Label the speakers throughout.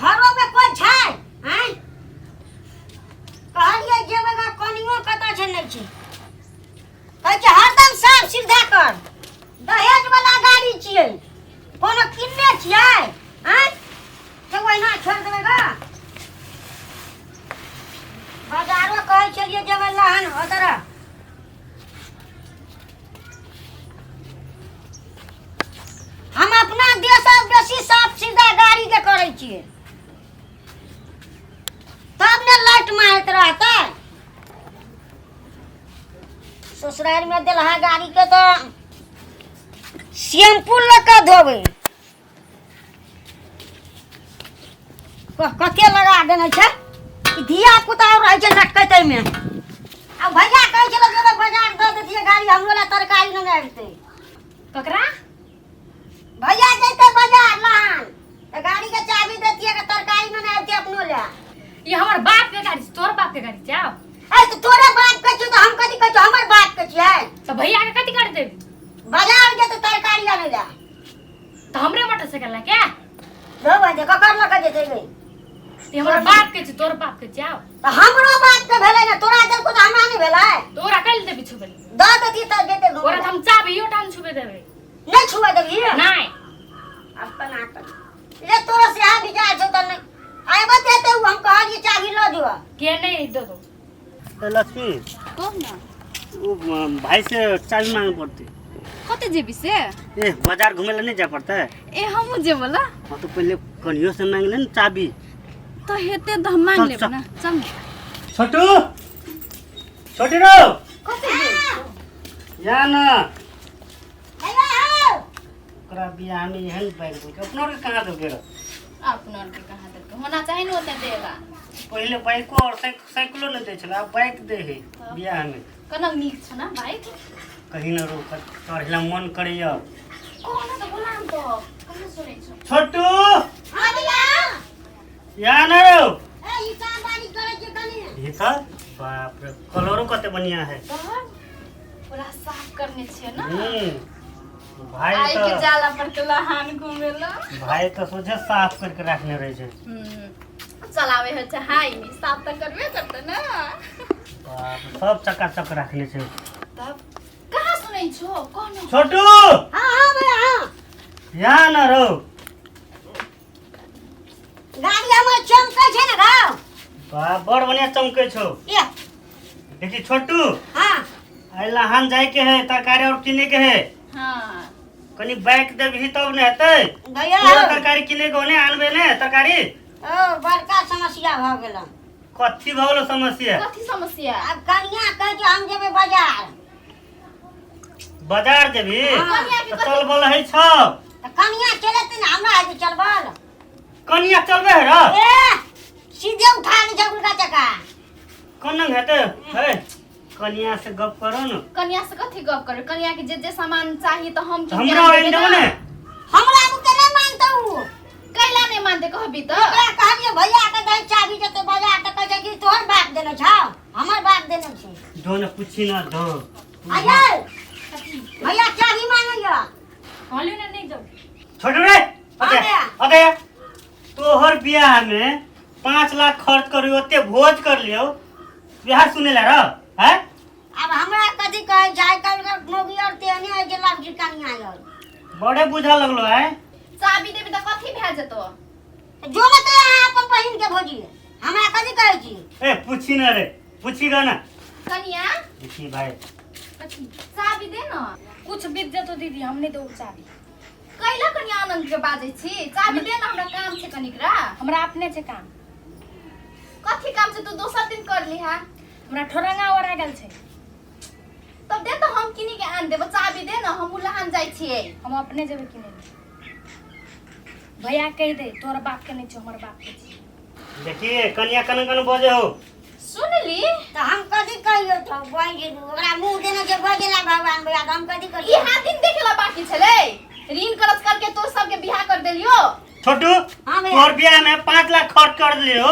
Speaker 1: घरों में कोई छै हैं कहलिए जेबेगा कोनियो कता छै नहीं छै कहै छै हरदम साफ सीधा कर दहेज वाला गाड़ी छियै कोनो किन्ने छियै हैं तो ओहिना छोड़ देबेगा बाजारो कहै छलिए जेबै लहन ओतरा हम अपना देश बेसी साफ सीधा गाड़ी के करे छिए तब ने लाइट मारत रहता ससुराल में दिलहा गाड़ी के तो शैम्पू लगा धोबे कते लगा देने छै धिया पुता रहे छै लटकते में अब भैया कहै छल जेबै बाजार दऽ देतिए गाड़ी हमरो ला तरकारी न आबिते
Speaker 2: ककरा
Speaker 1: भैया जैते बाजार लहन त गाड़ी के चाबी देतिए के तरकारी न आबिते अपनो ला
Speaker 2: ये हमर बाप के गाड़ी तोर बाप के गाड़ी जाओ
Speaker 1: ए तो तोरे बाप के छी तो हम कथि कहै छी हमर बाप के छियै
Speaker 2: तो भैया के कथि कर देबी
Speaker 1: बाजार जेते तरकारी आने ला
Speaker 2: तो हमरे मोटरसाइकिल ला क्या
Speaker 1: दो बजे ककर लग जेते गई
Speaker 2: ये हमर बाप के छी तोर बाप के जाओ
Speaker 1: तो हमरो बाप के भेलै ना तोरा देल को तो हमरा नहीं भेलै
Speaker 2: तोरा कल देबी छुबली
Speaker 1: द देती त जेते घुम
Speaker 2: ओरा हम चाबियो टान छुबे देबे
Speaker 1: नहीं छुआ देबी
Speaker 2: नहीं
Speaker 1: अपन आटन ले तोरा से आ विचार छौ त नहीं आइ बतेते हम कहलिए चाबी ल जो
Speaker 2: के नहीं दो दो
Speaker 3: लक्ष्मी
Speaker 4: कौन ना
Speaker 3: वो भाई से चाबी मांगे पड़ती
Speaker 4: कते जेबी से
Speaker 3: ए बाजार घूमे ला नहीं जा पड़ता है
Speaker 4: ए हमू जे बोला
Speaker 3: हाँ तो पहले कनियो से मांग ले ना चाबी
Speaker 4: तो हेते तो हम मांग
Speaker 3: चल,
Speaker 4: लेब ना चल
Speaker 3: छोटू छोटी रो
Speaker 4: कते जे
Speaker 3: या ना
Speaker 1: हेलो
Speaker 3: ओकरा बियाह में यहन बैग दो अपना के कहां दो गेरो
Speaker 4: अपना के कहां तक होना चाहिए न ओते देला
Speaker 3: पहले बाइको और साइकिलो न दे छला अब बाइक दे है बियाह में
Speaker 4: कना नीक छ ना भाई
Speaker 3: कहीं न रोक चढ़ला मन करैया
Speaker 4: कोन तो बोला हम तो कने सुनै छ
Speaker 3: छोटू
Speaker 1: हां भैया
Speaker 3: या ना रो
Speaker 1: ए ई काम बानी करे के कनी
Speaker 3: ये था बाप रे कलरो कते बढ़िया है
Speaker 4: पूरा साफ करने छे ना
Speaker 3: भाई
Speaker 4: आई
Speaker 3: तो
Speaker 4: के जाला पर के लहान घुमेला
Speaker 3: भाई तो सोचे साफ करके रखने रहे छे
Speaker 4: चलावे है छ हाई साफ त करबे करते ना
Speaker 3: बाप सब चकाचक रखने छे
Speaker 4: तब कहां सुनै छो कोन
Speaker 3: छोटू
Speaker 1: हां हां भैया हां
Speaker 3: या ना रो
Speaker 1: गाड़ी हमर चमकै छै ना गाओ
Speaker 3: बाप बड़ बढ़िया चमके छो
Speaker 1: ये
Speaker 3: देखी छोटू
Speaker 1: हां
Speaker 3: आई लहान जाए के है तरकारी और किने के है
Speaker 4: हां
Speaker 3: कनी बाइक देबही तब न हेतै
Speaker 1: भैया
Speaker 3: पूरा तरकारी किने के ओने आनबे ने तरकारी
Speaker 1: ओ बड़का समस्या भ गेल
Speaker 3: कथी भौलो समस्या
Speaker 4: कथी समस्या
Speaker 1: अब कनिया कहै छै हम जेबै बाजार
Speaker 3: बाजार देबी
Speaker 4: कनिया के
Speaker 3: तो चल बोल है छ
Speaker 1: त कनिया चलते ना हमरा आज चलबल
Speaker 3: कनिया चलबे है रे
Speaker 1: ए सीधे उठा ले जगुलका चका
Speaker 3: कन्नंग हेतै है कनिया से गप करो न
Speaker 4: कन्या से कथी गप करे कन्या के जे सामान चाहिए तो हम के
Speaker 3: हमरा ओइन देबो ने
Speaker 1: हमरा मुके नहीं मानतौ
Speaker 4: कैला नहीं मानते कहबी तो
Speaker 1: ओकरा कहलिए भैया के दे चाबी जते बाजार त कहै छै कि तोहर बाप देने छ हमर बाप देने छै
Speaker 3: दो न पूछी ना दो
Speaker 1: आये भैया चाबी मांगैया
Speaker 2: कहलियो ना नहीं जाओ
Speaker 3: छोटू रे
Speaker 1: आ गया।
Speaker 3: अबे तोहर बियाह में 5 लाख खर्च करियो ओते भोज कर लियो बिहार सुने ला र हैं
Speaker 1: अब हमरा कथी कहै छै कल मोगी और तेने है जे लाभ जी कनिया आयल
Speaker 3: बड़े बुझा लगलो है
Speaker 4: चाबी देबी तो कथी भे जेतो
Speaker 1: जो मत अपन बहिन के भोजी हमरा कथी कहै छी
Speaker 3: ए पूछी ना रे पूछी गा ना
Speaker 4: कन्या
Speaker 3: पूछी भाई
Speaker 4: चाबी दे न
Speaker 2: कुछ बीत जतो दीदी हमने दो चाबी
Speaker 4: कैला कन्या आनंद के बाजे छी चाबी दे न हमरा काम छै कनिकरा
Speaker 2: हमरा अपने से काम
Speaker 4: कथी काम छै तू दोसर दिन कर लिहा
Speaker 2: हमरा ठोरंगा ओरा गेल छै
Speaker 4: तब दे तो हम किनी के आन देबो चाबी दे न हम लहान जाय छियै
Speaker 2: हम अपने जेबे किने भैया कह दे तोर बाप के नहीं छो हमर बाप के छी
Speaker 3: देखिए कनिया कन कन बजे हो
Speaker 4: सुनली
Speaker 1: त हम कथी कहियो त बहिन जी ओकरा मुंह देने जे बजेला भगवान भैया त हम कथी
Speaker 4: ई
Speaker 1: करियो
Speaker 4: हाथिन देखेला बाकी छले ऋण करज करके तोर सब के बियाह कर देलियो
Speaker 3: छोटू
Speaker 1: हाँ भैया।
Speaker 3: तोर बियाह में 5 लाख खर्च कर लियो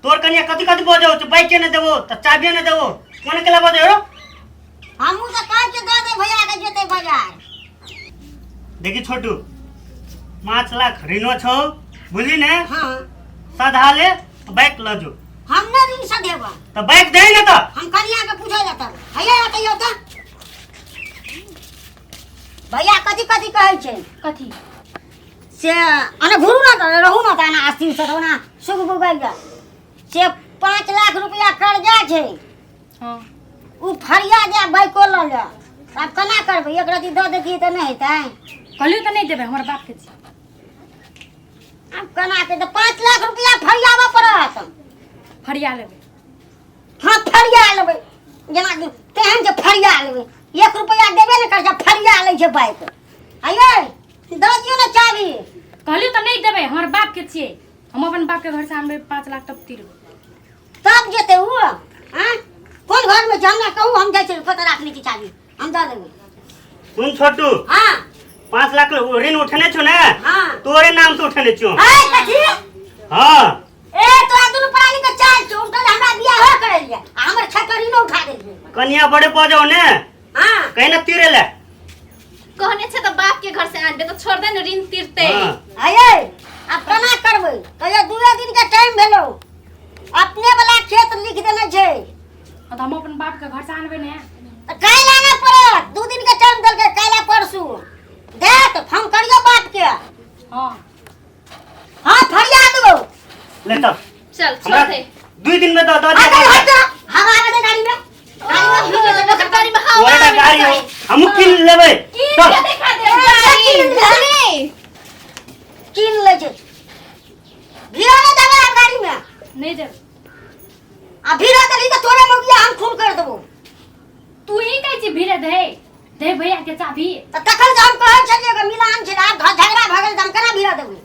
Speaker 3: तोर कनिया कथी कथी बजे हो बाइक के न देबो त चाबी न देबो कोन केला बजे हो
Speaker 1: हमहू त कहै छी दे दे भैया के जेते बाजार
Speaker 3: देखी छोटू 5 लाख ऋणो छौ बुझली ने
Speaker 1: हाँ
Speaker 3: सधा ले बाइक ल जो
Speaker 1: हम ना ऋण सधेबा
Speaker 3: तो बाइक दे ना तो
Speaker 1: हम कनिया के पूछे जाता हैया बताइयो तो भैया कथी कथी कहै छै
Speaker 2: कथी
Speaker 1: से अने घुरू ना त रहू ना त ना आस्ती से ना सुख बुगल जा से 5 लाख रुपया कर्जा छै
Speaker 2: हाँ
Speaker 1: उ फरिया दे बाइको ल ले अब केना करबै एक रति द देतियै त नहीं हेतै
Speaker 2: कहलियो तो नहीं देबे हमारे बाप के छी
Speaker 1: अब केना के त 5 लाख रुपया फरियाबा पड़त
Speaker 2: फरिया लेबे
Speaker 1: हाँ फरिया लेबै जेना कि तेहन जे फरिया लेबै 1 रुपया देबे ने कर जा फरिया लै छै बाइक आइए द दियो ना चाबी
Speaker 2: कहलियो तो नहीं देबे हमारे बाप के छिए हम अपन बाप के घर से आनबे 5 लाख तब तीर
Speaker 1: तब जेते उ हां कोन घर में जाना कहू हम जाय छै पता रखने की चाबी हम द देबै
Speaker 3: सुन छोटू
Speaker 1: हां
Speaker 3: 5 लाख ऋण उठने छो ना
Speaker 1: हां
Speaker 3: तोरे नाम से उठने छो
Speaker 1: हाय कथी
Speaker 3: हाँ
Speaker 1: ए तो दुनु प्राणी के चाल छौ तो हमरा बियाह हो करे लिया हमर छकरी न उठा देलिए
Speaker 3: कन्या बड़े पो जाओ ने
Speaker 1: हां
Speaker 3: कहीं ना तीरे ले
Speaker 4: कहने छे तो बाप के घर से आन दे तो छोड़ दे न ऋण तीरते
Speaker 3: हाँ।
Speaker 1: आइए अब केना करबै कहियो 2 दिन के टाइम भेलो अपने वाला खेत लिख देने छै
Speaker 2: तो हम अपन बाप के घर से आनबे ने
Speaker 1: त काल आना पड़त 2 दिन के टाइम दल के काला परसू देत फोन करियो बाप के
Speaker 2: हाँ
Speaker 1: हां फरिया दो
Speaker 3: ले तो
Speaker 4: चल छोड़ दे
Speaker 3: 2 दिन में दो दो
Speaker 1: अरे हट हमारा दे गाड़ी में
Speaker 4: गाड़ी में हाँ
Speaker 3: ओए गाड़ी हो हम किन लेबै चल
Speaker 4: देखा दे गाड़ी
Speaker 1: किन ले छै भिड़ा न देबे गाड़ी में
Speaker 2: नहीं देबे
Speaker 1: आ भिड़ा देली त तोरे मौगिया हम खून कर देबो
Speaker 2: तू ही कहै छी भिरे दे भैया के चाबी
Speaker 1: त तखन जे हम कहै छलिए कि मिलान छै आ झगड़ा भगल त हम केना भिड़ा देबै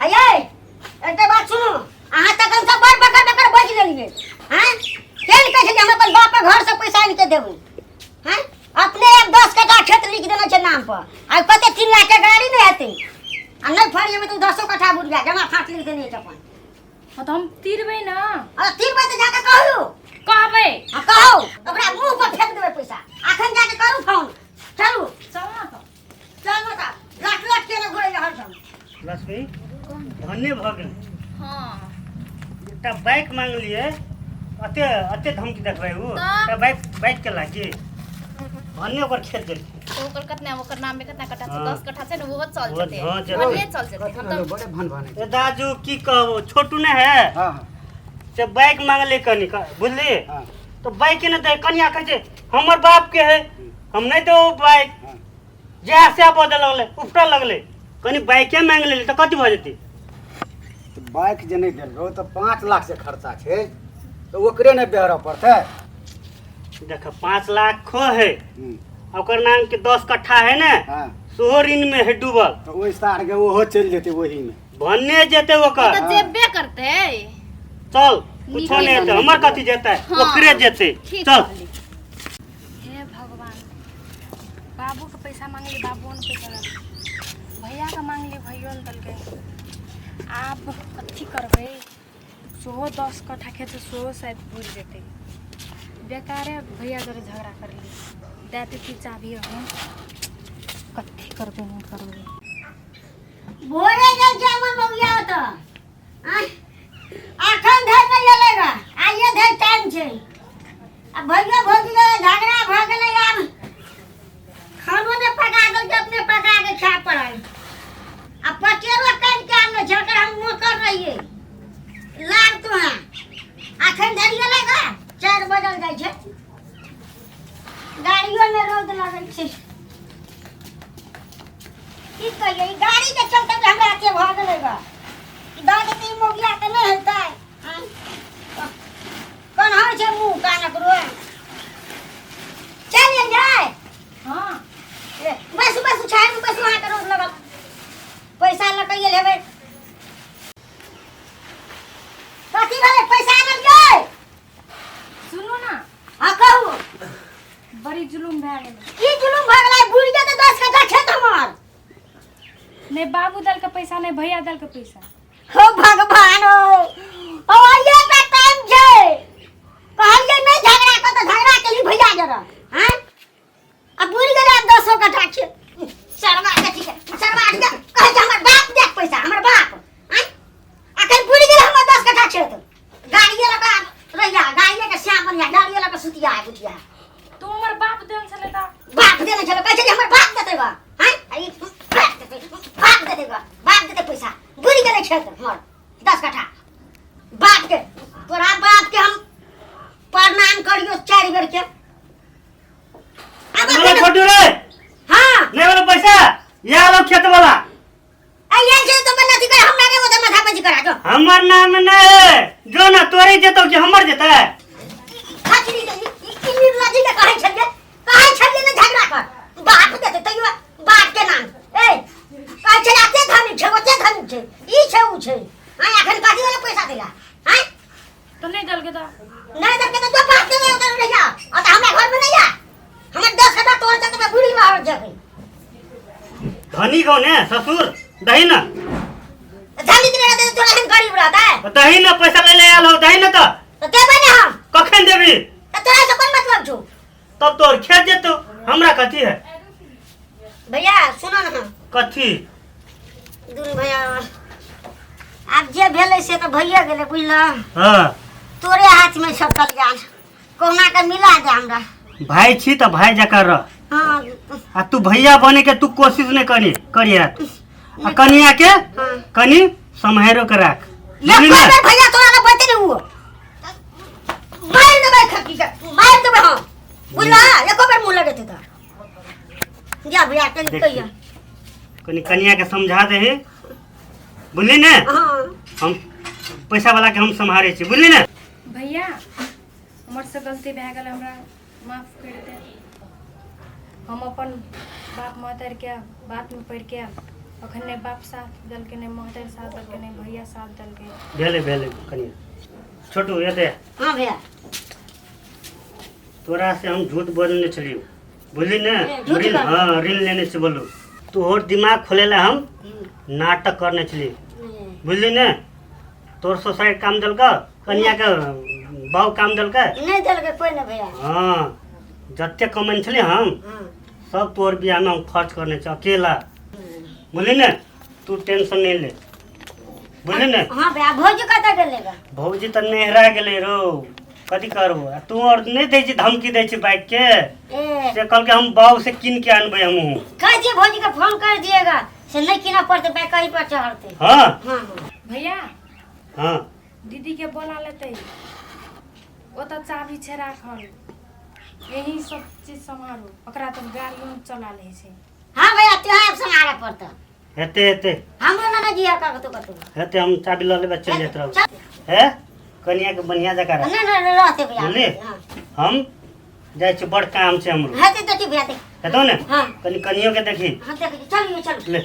Speaker 1: हैये एकटा बात सुनो अहाँ तखन सब बड़ बकर बज लेलिए हैं केन कहै छै हम अपन बाप के घर से पैसा आनि के देबै हैं अपने 10 कट्ठा खेत लिख देने छै नाम पर आ कते 3 लाख के गाड़ी नहीं हेतै आ नहीं फरिए में तू 10 कट्ठा बुझ गया जमा फाट लिख देने छै अपन
Speaker 2: हाँ तो हम तीरबे ना
Speaker 1: अरे 3 बजे जाके कहू
Speaker 2: कहबे
Speaker 1: हां कहू ओकरा मुंह पर फेंक देबै पैसा अखन जाके करू फोन चलू
Speaker 2: चल ना तो
Speaker 1: चल ना लाख लाख के घोड़े हरदम
Speaker 3: लक्ष्मी धन्य भ गेल
Speaker 4: हाँ
Speaker 3: एकटा बाइक मांग लिए अते अते धमकी देखबै उ एकटा बाइक के लागी धन्य ओकर खेत देल
Speaker 4: तो ओकर कितना ओकर नाम में कितना कट्ठा से
Speaker 3: हाँ।
Speaker 4: 10 कट्ठा से वो चल
Speaker 3: वो
Speaker 4: जते
Speaker 3: हाँ, चल।
Speaker 4: भन्ने चल जते हम तो
Speaker 5: बड़े भन भाने
Speaker 3: ए दाजू की कहबो छोटू ने है
Speaker 5: हाँ
Speaker 3: से बाइक मांगले कनी बुझली
Speaker 5: हाँ
Speaker 3: तो बाइक ने दे कनिया कहै छै हमर बाप के है हम नहीं दो बाइक
Speaker 5: हाँ
Speaker 3: जे से बदल लगले उपटा लगले कनी बाइके मांग लेली त कथि भ जेती
Speaker 5: तो बाइक जे नहीं देल रहो तो 5 लाख से खर्चा छै तो ओकरे ने बेहरा पड़ते
Speaker 3: देख 5 लाख खो है
Speaker 5: हम्म,
Speaker 3: ओकर नाम के 10 कट्ठा है ना
Speaker 5: हाँ
Speaker 3: सोहो ऋण में है डूबल
Speaker 5: तो वही सार के ओहो चल जेते वही में
Speaker 3: भन्ने जेते ओकर
Speaker 4: तो जेबे करते
Speaker 3: चल कुछ नहीं हेते हमर कथि जेते
Speaker 4: हाँ।
Speaker 3: ओकरे जेते
Speaker 4: ठीक
Speaker 3: चल
Speaker 4: कहली।
Speaker 2: हे भगवान बाबू के पैसा मांगली बाबू ने पैसा दल भैया के मांगली भैया ने दल आप अथी करबे सोहो 10 कट्ठा खेत से सोहो शायद बुझ जेते बेकारे भैया जरे झगड़ा कर ली देते की चाबी हम कथी करबे नहीं करबे
Speaker 1: भोरे जल के हमर मौगिया त अखन धर नहीं लेगा आइए धर टाइम छै अब भैया भौजी के झगड़ा भ गेलै आब खानो ने पका दल के अपने पका के खा पड़ल अब पटेरो काट के आने झगड़ हम नौकर रहिए लाग तो है अखन धर लेगा 4 बजल जाय छै गाड़ियों में रोड लागल छै की कहिए गाड़ी के चलते हमरा के भ गेलै बा दाद ती मोगिया के नहीं होता कौन हर छै मुंह कानक रो चल जाए
Speaker 2: हाँ
Speaker 1: बस बस छाड़ में बस वहां के रोड लगल पैसा लकइए लेबै कथी भेलै पैसा आनल जाए
Speaker 2: सुनो ना
Speaker 1: हां कहू
Speaker 2: बड़ी जुलुम भए गेलै
Speaker 1: की जुलुम भ गेलै बुढ़ के त 10 कट्ठा खेत हमर
Speaker 2: नहीं बाबू दल के पैसा नहीं भैया दल के पैसा
Speaker 1: हो भगवान ओ ये पे टाइम छै कहलिए नहीं झगड़ा कर त झगड़ा के लिए भैया जरा हैं अब बुढ़ गेलै 10 कट्ठा खेत सरवा के ठीक है सरवा के कहे हमर बाप दे पैसा हमर बाप हैं
Speaker 3: नाम नहीं जो ना तोरे जेतो कि हमर जेता
Speaker 1: खचरी के किन्नी लाजी के काहे छलिए ने झगड़ा कर बाप देते तइयो बाप के नाम ए काहे छलाते धनी छे ओते धनी छे ई छे उ छे हां एखन काजी वाला पैसा देला हां
Speaker 2: तो नहीं दल के तो
Speaker 1: जो बाप के उधर ले जा और हमरा घर में नहीं जा हमर 10,000 तोड़ दे तो बुढ़ी मार जाके
Speaker 3: धनी कौन है ससुर दही ना
Speaker 1: धनी दिन दे तोरा हम गरीब रहता है
Speaker 3: दही ना पैसा ले आल हो दही ना
Speaker 1: तो देबे ने हम
Speaker 3: कखन देबी
Speaker 1: तो तोरा से कोन मतलब छु
Speaker 3: तब तोर खेत जेतो हमरा कथी है
Speaker 1: भैया सुनो ना
Speaker 3: कथी
Speaker 1: दूर भैया अब जे भेले से तो भैया गेले बुझला
Speaker 3: हां
Speaker 1: तोरे हाथ में सब कल्याण कोना के मिला दे हमरा
Speaker 3: भाई छी त भाई जका रह
Speaker 1: हां
Speaker 3: आ तू भैया बने के तू कोशिश नहीं करिया आ कनिया के कनी सम्हारो के राख
Speaker 1: ये बार भैया तोरा ना बते नहीं हुआ मार देबे खकी के मार देबे हां बुझला एको बार मुंह लगे थे जा भैया के कहिया
Speaker 3: कनी कनिया के समझा दे हे बुझली ने
Speaker 1: हां
Speaker 3: हम पैसा वाला के हम सम्हारे छी बुझली ने
Speaker 2: भैया हमर से गलती भए गेल हमरा माफ कर दे हम अपन बाप महतर के बात में पढ़ के अखन ने बाप साथ दल के ने महतर साथ दल के ने भैया साथ दल के
Speaker 3: भेले कनिया छोटू ये दे
Speaker 1: हां भैया
Speaker 3: तोरा से हम झूठ बोलने चली बुझली ने
Speaker 1: झूठ
Speaker 3: ऋण
Speaker 1: का?
Speaker 3: हाँ ऋण लेने से बोलू तू और दिमाग खोलेला हम नाटक करने चली बुझली ने तोर सोसाइटी काम दल का कनिया के बाऊ काम दल का
Speaker 1: नहीं दल के कोई ना भैया
Speaker 3: हाँ जत्ते कमन छले हम
Speaker 1: हां
Speaker 3: सब तोर बियाह में हम खर्च करने छ अकेला बुझली ने तू टेंशन नहीं ले बुझली ने
Speaker 1: हां भैया भौजी कत गेलेगा
Speaker 3: भौजी त नेहरा गेले रो कथी करबो आ तू और नहीं दै छी धमकी दै छी बाइक के
Speaker 1: ए
Speaker 3: से कल के हम बाऊ से किन के आनबे हम
Speaker 1: कह दिए भौजी का फोन कर दिएगा से नहीं किना पड़ते बाइक कहीं पर चढ़ते
Speaker 3: हाँ
Speaker 1: हां
Speaker 2: भैया
Speaker 3: हाँ
Speaker 2: दीदी के बोला लेते ओ तो चाबी छे राखल यही सब चीज संभालो ओकरा तो गाड़ियों चला ले छे
Speaker 1: हां भैया त्योहार संहारा पड़ता
Speaker 3: हेते
Speaker 1: हमरो ना जिया का तो
Speaker 3: हेते हम चाबी ल लेबे चल जात रहू है कनिया के बढ़िया जका रह
Speaker 1: नहीं रहते भैया
Speaker 3: बुझली हम जाय छी बड़ काम छै हमरो
Speaker 1: हां ते देखी भैया देख
Speaker 3: हेतो ने
Speaker 1: हां
Speaker 3: कनियो के देखी
Speaker 1: हां देख चलिए चल
Speaker 3: ले